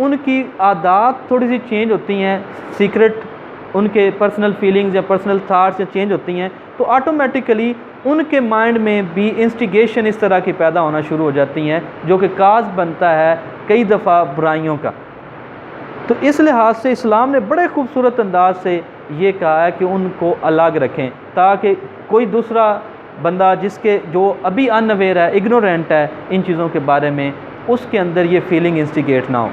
उनकी आदत थोड़ी सी चेंज होती हैं, सीक्रेट उनके पर्सनल फीलिंग्स या पर्सनल थाट्स या चेंज होती हैं, तो ऑटोमेटिकली उनके माइंड में भी इंस्टिगेशन इस तरह की पैदा होना शुरू हो जाती हैं, जो कि काज बनता है कई दफ़ा बुराइयों का। तो इस लिहाज से इस्लाम ने बड़े खूबसूरत अंदाज से ये कहा है कि उनको अलग रखें, ताकि कोई दूसरा बंदा जो अभी अनअवेयर है, इग्नोरेंट है इन चीज़ों के बारे में, उसके अंदर ये फीलिंग इंस्टिगेट ना हो।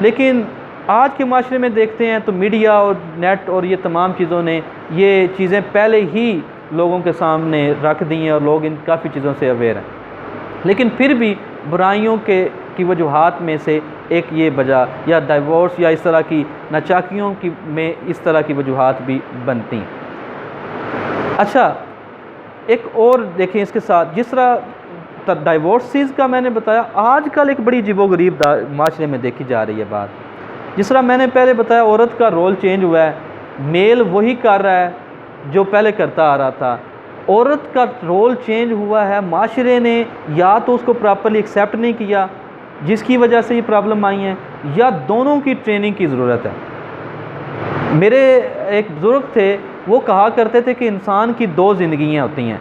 लेकिन आज के माशरे में देखते हैं तो मीडिया और नेट और ये तमाम चीज़ों ने ये चीज़ें पहले ही लोगों के सामने रख दी हैं और लोग इन काफ़ी चीज़ों से अवेयर हैं, लेकिन फिर भी बुराइयों की वजूहात में से एक ये वजह या डाइवोर्स या इस तरह की नाचाकियों की में इस तरह की वजूहात भी बनती हैं। अच्छा, एक और देखें इसके साथ, जिस तरह डाइवोर्सिस का मैंने बताया, आजकल एक बड़ी अजीबोगरीब माशरे में देखी जा रही है बात। जिस तरह मैंने पहले बताया, औरत का रोल चेंज हुआ है, मेल वही कर रहा है जो पहले करता आ रहा था। औरत का रोल चेंज हुआ है, माशरे ने या तो उसको प्रॉपरली एक्सेप्ट नहीं किया जिसकी वजह से ये प्रॉब्लम आई है, या दोनों की ट्रेनिंग की ज़रूरत है। मेरे एक बुज़ुर्ग थे, वो कहा करते थे कि इंसान की दो ज़िंदगियाँ होती हैं,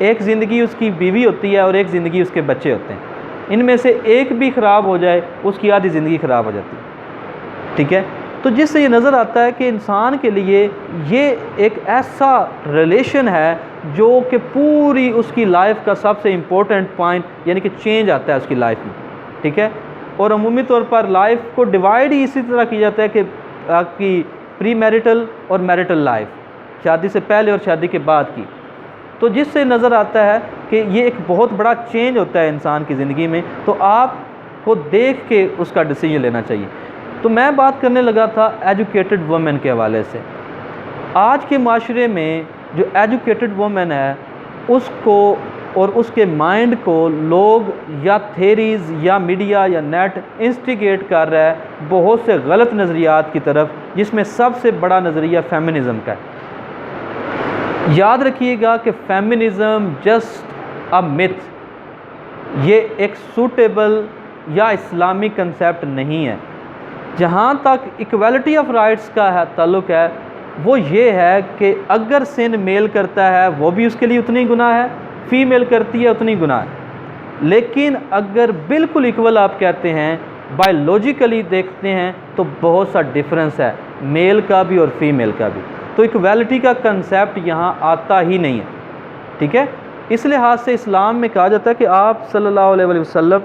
एक ज़िंदगी उसकी बीवी होती है और एक ज़िंदगी उसके बच्चे होते हैं। इनमें से एक भी ख़राब हो जाए उसकी आधी ज़िंदगी ख़राब हो जाती है, ठीक है। तो जिससे ये नज़र आता है कि इंसान के लिए ये एक ऐसा रिलेशन है जो कि पूरी उसकी लाइफ का सबसे इम्पोर्टेंट पॉइंट, यानी कि चेंज आता है उसकी लाइफ में, ठीक है। और अमूमी तौर पर लाइफ को डिवाइड ही इसी तरह किया जाता है कि आपकी प्री मैरिटल और मैरिटल लाइफ, शादी से पहले और शादी के बाद की। तो जिससे नज़र आता है कि ये एक बहुत बड़ा चेंज होता है इंसान की ज़िंदगी में, तो आपको देख के उसका डिसीजन लेना चाहिए। तो मैं बात करने लगा था एजुकेटेड वुमेन के हवाले से। आज के माशरे में जो एजुकेटेड वुमेन है, उसको और उसके माइंड को लोग या थेरीज़ या मीडिया या नेट इंस्टिगेट कर रहा है बहुत से गलत नज़रियात की तरफ, जिसमें सबसे बड़ा नज़रिया फेमिनिज़म का है। याद रखिएगा कि फेमिनिज़म जस्ट अ मिथ, ये एक सूटेबल या इस्लामिक कंसेप्ट नहीं है। जहाँ तक इक्वालिटी ऑफ राइट्स का है ताल्लुक़ है, वो ये है कि अगर सिन मेल करता है वो भी उसके लिए उतनी गुनाह है, फीमेल करती है उतनी गुनाह है। लेकिन अगर बिल्कुल इक्वल आप कहते हैं, बायोलॉजिकली देखते हैं, तो बहुत सा डिफरेंस है मेल का भी और फीमेल का भी। तो इक्वालिटी का कंसेप्ट यहाँ आता ही नहीं है, ठीक है। इस लिहाज से इस्लाम में कहा जाता है कि आप सल्लल्लाहु अलैहि वसल्लम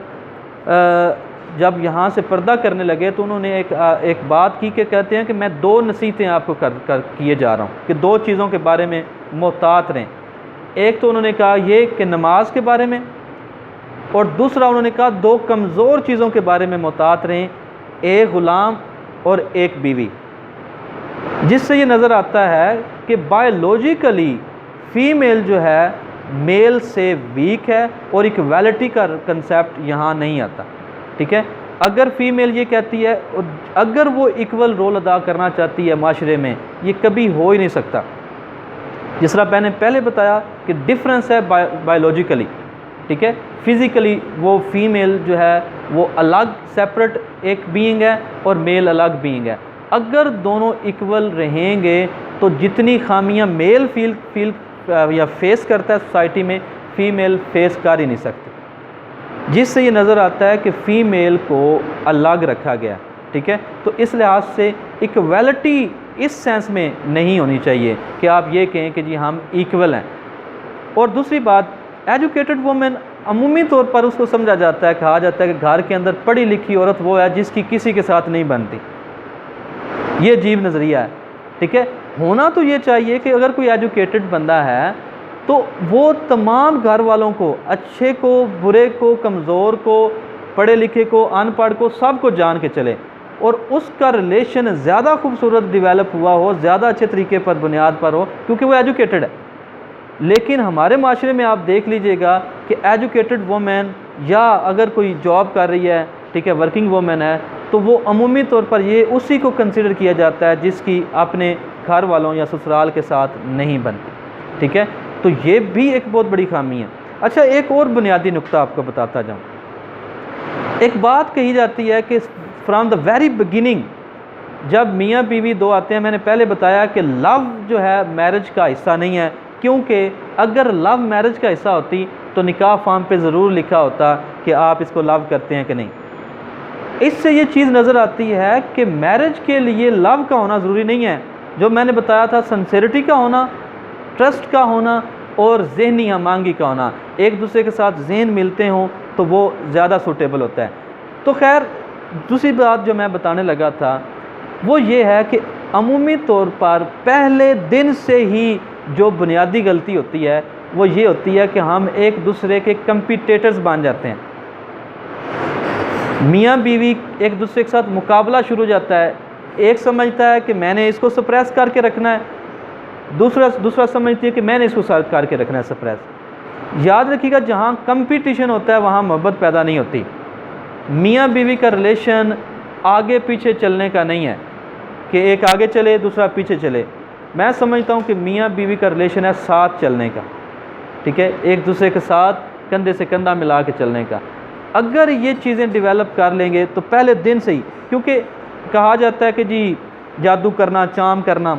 जब यहाँ से पर्दा करने लगे तो उन्होंने एक बात की कि कहते हैं कि मैं दो नसीहतें आपको किए जा रहा हूँ कि दो चीज़ों के बारे में मोहतात रहें। एक तो उन्होंने कहा ये कि नमाज के बारे में, और दूसरा उन्होंने कहा दो कमज़ोर चीज़ों के बारे में मोहतात रहें, एक ग़ुलाम और एक बीवी। जिससे ये नज़र आता है कि बायोलॉजिकली फ़ीमेल जो है मेल से वीक है और इक्वालिटी का कंसेप्ट यहाँ नहीं आता, ठीक है। अगर फ़ीमेल ये कहती है और अगर वो इक्वल रोल अदा करना चाहती है माशरे में, ये कभी हो ही नहीं सकता। जिस तरह मैंने पहले बताया कि डिफरेंस है बायोलॉजिकली, ठीक है। फ़िज़िकली वो फ़ीमेल जो है वो अलग सेपरेट एक बीइंग है और मेल अलग बीइंग है। अगर दोनों इक्वल रहेंगे तो जितनी खामियां मेल फील या फेस करता है सोसाइटी में, फ़ीमेल फेस कर ही नहीं सकती। जिससे ये नज़र आता है कि फ़ीमेल को अलग रखा गया, ठीक है। तो इस लिहाज से इक्वलिटी इस सेंस में नहीं होनी चाहिए कि आप ये कहें कि जी हम इक्वल हैं। और दूसरी बात, एजुकेटेड वुमेन अमूमी तौर पर उसको समझा जाता है, कहा जाता है कि घर के अंदर पढ़ी लिखी औरत वो है जिसकी किसी के साथ नहीं बनती। ये अजीब नज़रिया है, ठीक है। होना तो ये चाहिए कि अगर कोई एजुकेटेड बंदा है तो वो तमाम घर वालों को, अच्छे को, बुरे को, कमज़ोर को, पढ़े लिखे को, अनपढ़ को, सब को जान के चले और उसका रिलेशन ज़्यादा खूबसूरत डेवलप हुआ हो, ज़्यादा अच्छे तरीके पर बुनियाद पर हो, क्योंकि वो एजुकेटेड है। लेकिन हमारे माशरे में आप देख लीजिएगा कि एजुकेटेड वुमेन या अगर कोई जॉब कर रही है, ठीक है, वर्किंग वुमेन है, तो वो अमूमी तौर पर ये उसी को कंसिडर किया जाता है जिसकी अपने घर वालों या ससुराल के साथ नहीं बनती, ठीक है। तो ये भी एक बहुत बड़ी खामी है। अच्छा, एक और बुनियादी नुक्ता आपको बताता जाऊँ। एक बात कही जाती है कि फ्रॉम द वेरी बिगिनिंग जब मियाँ बीवी दो आते हैं, मैंने पहले बताया कि लव जो है मैरिज का हिस्सा नहीं है, क्योंकि अगर लव मैरिज का हिस्सा होती तो निकाह फॉर्म पे ज़रूर लिखा होता कि आप इसको लव करते हैं कि नहीं। इससे ये चीज़ नज़र आती है कि मैरिज के लिए लव का होना ज़रूरी नहीं है। जो मैंने बताया था, सिंसेरिटी का होना, ट्रस्ट का होना और ज़हनी हमांगी का होना, एक दूसरे के साथ जहन मिलते हों तो वो ज़्यादा सूटेबल होता है। तो खैर, दूसरी बात जो मैं बताने लगा था वो ये है कि अमूमी तौर पर पहले दिन से ही जो बुनियादी गलती होती है वो ये होती है कि हम एक दूसरे के कंपीटेटर्स बन जाते हैं। मियाँ बीवी एक दूसरे के साथ मुकाबला शुरू हो जाता है। एक समझता है कि मैंने इसको सप्रेस करके रखना है, दूसरा समझती है कि मैंने इसको करके रखना है सप्रेस। याद रखिएगा, जहाँ कंपटीशन होता है वहाँ मोहब्बत पैदा नहीं होती। मियाँ बीवी का रिलेशन आगे पीछे चलने का नहीं है कि एक आगे चले दूसरा पीछे चले। मैं समझता हूँ कि मियाँ बीवी का रिलेशन है साथ चलने का, ठीक है, एक दूसरे के साथ कंधे से कंधा मिला के चलने का। अगर ये चीज़ें डेवलप कर लेंगे तो पहले दिन से ही, क्योंकि कहा जाता है कि जी जादू करना, चाम करना,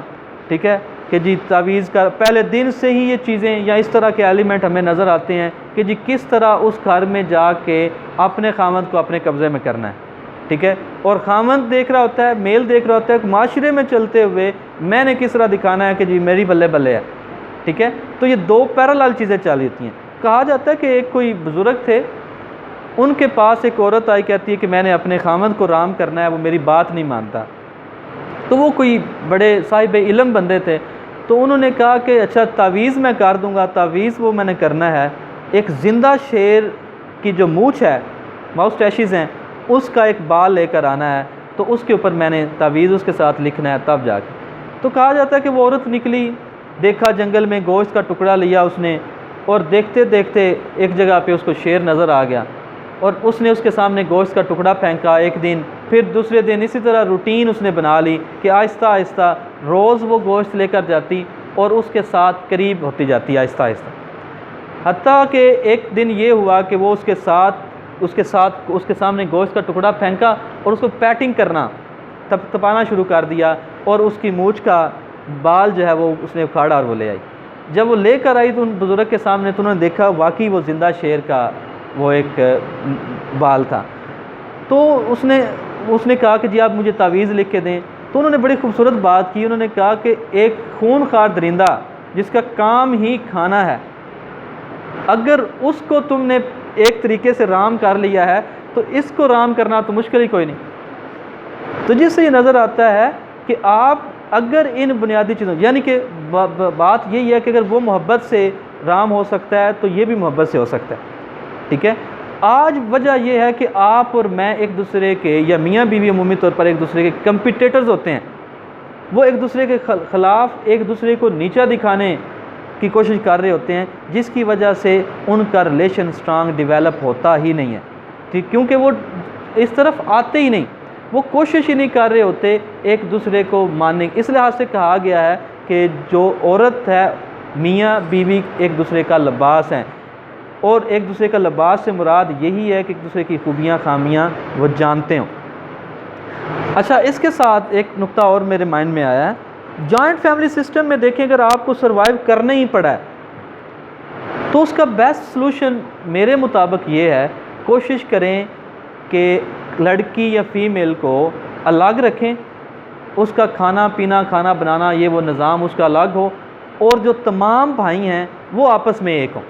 ठीक है, कि जी तावीज़ का, पहले दिन से ही ये चीज़ें या इस तरह के एलिमेंट हमें नज़र आते हैं कि जी किस तरह उस घर में जाके अपने खामद को अपने कब्ज़े में करना है, ठीक है। और खामद देख रहा होता है, मेल देख रहा होता है माशरे में चलते हुए मैंने किस तरह दिखाना है कि जी मेरी बल्ले बल्ले है, ठीक है। तो ये दो पैरेलल चीज़ें चल रही हैं। कहा जाता है कि एक कोई बुज़ुर्ग थे, उनके पास एक औरत आई, कहती है कि मैंने अपने खामद को राम करना है, वो मेरी बात नहीं मानता। तो वो कोई बड़े साहिब इल्म बंदे थे, तो उन्होंने कहा कि अच्छा तावीज़ मैं कर दूंगा। तावीज़ वो मैंने करना है, एक ज़िंदा शेर की जो मूछ है, माउस्टैशिज़ हैं, उसका एक बाल लेकर आना है, तो उसके ऊपर मैंने तावीज़ उसके साथ लिखना है तब जाके। तो कहा जाता है कि वो औरत निकली, देखा जंगल में गोश्त का टुकड़ा लिया उसने, और देखते देखते एक जगह पे उसको शेर नज़र आ गया और उसने उसके सामने गोश्त का टुकड़ा फेंका एक दिन। फिर दूसरे दिन इसी तरह रूटीन उसने बना ली कि आहिस्ता आहिस्ता रोज़ वो गोश्त लेकर जाती और उसके साथ करीब होती जाती आहिस्ता आहिस्ता, हत्ता कि एक दिन ये हुआ कि वो उसके सामने गोश्त का टुकड़ा फेंका और उसको पैटिंग करना, तपाना शुरू कर दिया और उसकी मूछ का बाल जो है वो उसने उखाड़ा और वो ले आई। जब वो लेकर आई तो उन बुज़ुर्ग के सामने, तो उन्होंने देखा वाकई वो ज़िंदा शेर का वो एक बाल था। तो उसने कहा कि जी आप मुझे तावीज़ लिख के दें। तो उन्होंने बड़ी खूबसूरत बात की, उन्होंने कहा कि एक खूनखार दरिंदा जिसका काम ही खाना है, अगर उसको तुमने एक तरीके से राम कर लिया है तो इसको राम करना तो मुश्किल ही कोई नहीं। तो जिससे ये नज़र आता है कि आप अगर इन बुनियादी चीज़ों, यानी कि बात यही है कि अगर वो मोहब्बत से राम हो सकता है तो ये भी मोहब्बत से हो सकता है, ठीक है। आज वजह यह है कि आप और मैं एक दूसरे के, या मियाँ बीवी अमूमी तौर पर एक दूसरे के कंपीटेटर्स होते हैं। वो एक दूसरे के ख़िलाफ़ एक दूसरे को नीचा दिखाने की कोशिश कर रहे होते हैं, जिसकी वजह से उनका रिलेशन स्ट्रांग डेवलप होता ही नहीं है, ठीक, क्योंकि वो इस तरफ आते ही नहीं, वो कोशिश ही नहीं कर रहे होते एक दूसरे को मानने। इस लिहाज से कहा गया है कि जो औरत है, मियाँ बीवी एक दूसरे का लिबास हैं, और एक दूसरे का लिबास से मुराद यही है कि एक दूसरे की खूबियाँ खामियाँ वो जानते हों। अच्छा, इसके साथ एक नुक्ता और मेरे माइंड में आया है। जॉइंट फैमिली सिस्टम में देखें, अगर आपको सर्वाइव करना ही पड़ा है तो उसका बेस्ट सलूशन मेरे मुताबिक ये है, कोशिश करें कि लड़की या फीमेल को अलग रखें, उसका खाना पीना, खाना बनाना, ये वो निज़ाम उसका अलग हो, और जो तमाम भाई हैं वो आपस में एक हों।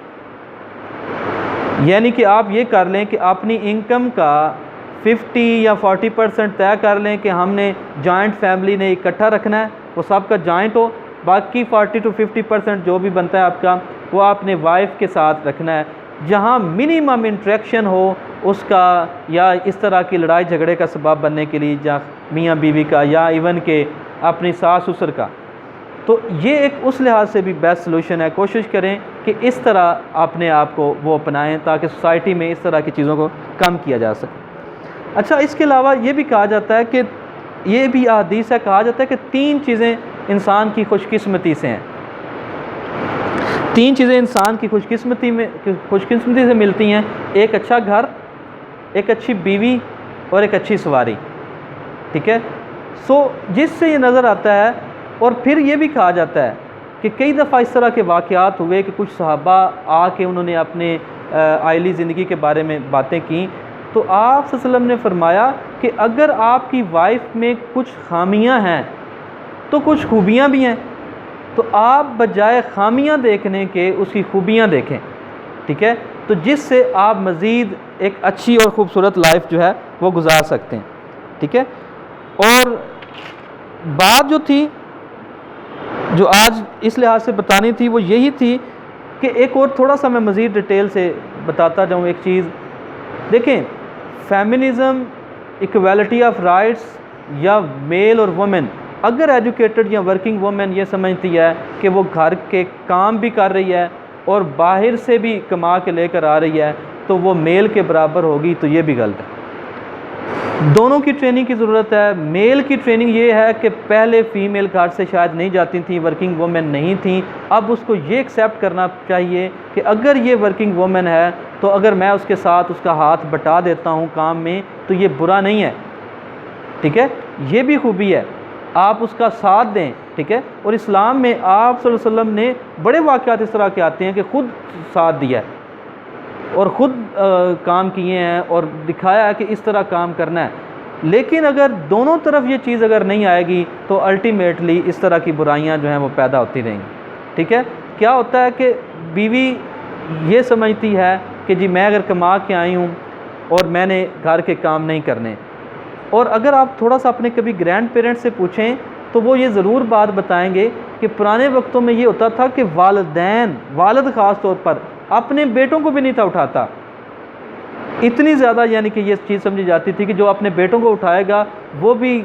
यानी कि आप ये कर लें कि अपनी इनकम का 50 या 40% तय कर लें कि हमने जॉइंट फैमिली ने इकट्ठा रखना है, वो सबका जॉइंट हो। बाकी 40 to 50% जो भी बनता है आपका, वो आपने वाइफ के साथ रखना है, जहाँ मिनिमम इंटरेक्शन हो उसका, या इस तरह की लड़ाई झगड़े का सबब बनने के लिए, जहाँ मियाँ बीवी का या इवन के अपनी सास ससुर का। तो ये एक उस लिहाज से भी बेस्ट सलूशन है। कोशिश करें कि इस तरह अपने आप को वो अपनाएं ताकि सोसाइटी में इस तरह की चीज़ों को कम किया जा सके। अच्छा, इसके अलावा ये भी कहा जाता है कि ये भी हदीस है, कहा जाता है कि 3 चीज़ें इंसान की खुशकिस्मती से हैं। 3 चीज़ें इंसान की खुशकिस्मती से मिलती हैं, एक अच्छा घर, एक अच्छी बीवी और एक अच्छी सवारी। ठीक है। जिससे ये नज़र आता है, और फिर ये भी कहा जाता है कि कई दफ़ा इस तरह के वाक़यात हुए कि कुछ सहाबा आके उन्होंने अपने आइली ज़िंदगी के बारे में बातें की, तो आप सल्लल्लाहु अलैहि वसल्लम ने फरमाया कि अगर आपकी वाइफ में कुछ खामियां हैं तो कुछ खूबियां भी हैं, तो आप बजाय खामियां देखने के उसकी खूबियां देखें, ठीक है, तो जिससे आप मज़ीद एक अच्छी और ख़ूबसूरत लाइफ जो है वो गुजार सकते हैं, ठीक है। और बात जो थी, जो आज इस लिहाज से बतानी थी, वो यही थी कि एक और थोड़ा सा मैं मज़ीद डिटेल से बताता जाऊँ एक चीज़। देखें, फेमिनिज़म, इक्वालिटी ऑफ राइट्स या मेल और वुमेन, अगर एजुकेटेड या वर्किंग वुमेन ये समझती है कि वो घर के काम भी कर रही है और बाहर से भी कमा के लेकर आ रही है, तो वो मेल के बराबर होगी, तो ये भी गलत है। दोनों की ट्रेनिंग की ज़रूरत है। मेल की ट्रेनिंग ये है कि पहले फ़ीमेल घर से शायद नहीं जाती थी, वर्किंग वुमेन नहीं थी, अब उसको ये एक्सेप्ट करना चाहिए कि अगर ये वर्किंग वुमेन है तो अगर मैं उसके साथ उसका हाथ बटा देता हूँ काम में तो ये बुरा नहीं है, ठीक है, ये भी खूबी है, आप उसका साथ दें, ठीक है। और इस्लाम में आप सल्लल्लाहु अलैहि वसल्लम ने बड़े वाक़यात इस तरह के आते हैं कि ख़ुद साथ दिया है और ख़ुद काम किए हैं और दिखाया है कि इस तरह काम करना है। लेकिन अगर दोनों तरफ ये चीज़ अगर नहीं आएगी तो अल्टीमेटली इस तरह की बुराइयां जो हैं वो पैदा होती रहेंगी, ठीक है। क्या होता है कि बीवी ये समझती है कि जी मैं अगर कमा के आई हूँ और मैंने घर के काम नहीं करने, और अगर आप थोड़ा सा अपने कभी ग्रैंड पेरेंट्स से पूछें तो वो ये ज़रूर बात बताएंगे कि पुराने वक्तों में ये होता था कि वालिद ख़ास तौर पर अपने बेटों को भी नहीं था उठाता, इतनी ज़्यादा यानी कि ये चीज़ समझी जाती थी कि जो अपने बेटों को उठाएगा वो भी